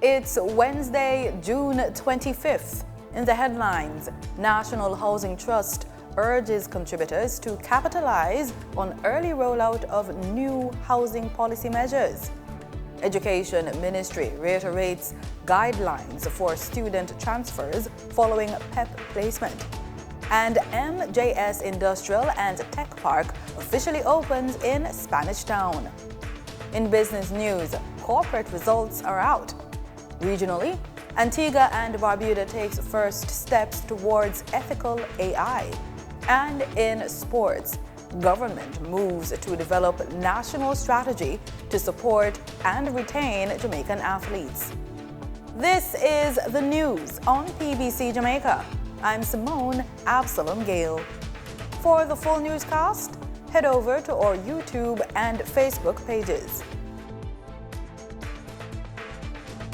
It's Wednesday, June 25th. In the headlines, National Housing Trust urges contributors to capitalize on early rollout of new housing policy measures. Education Ministry reiterates guidelines for student transfers following PEP placement. And MJS Industrial and Tech Park officially opens in Spanish Town. In business news, corporate results are out. Regionally, Antigua and Barbuda takes first steps towards ethical AI. And in sports, government moves to develop national strategy to support and retain Jamaican athletes. This is the news on PBC Jamaica. I'm Simone Absalom Gale. For the full newscast, head over to our YouTube and Facebook pages.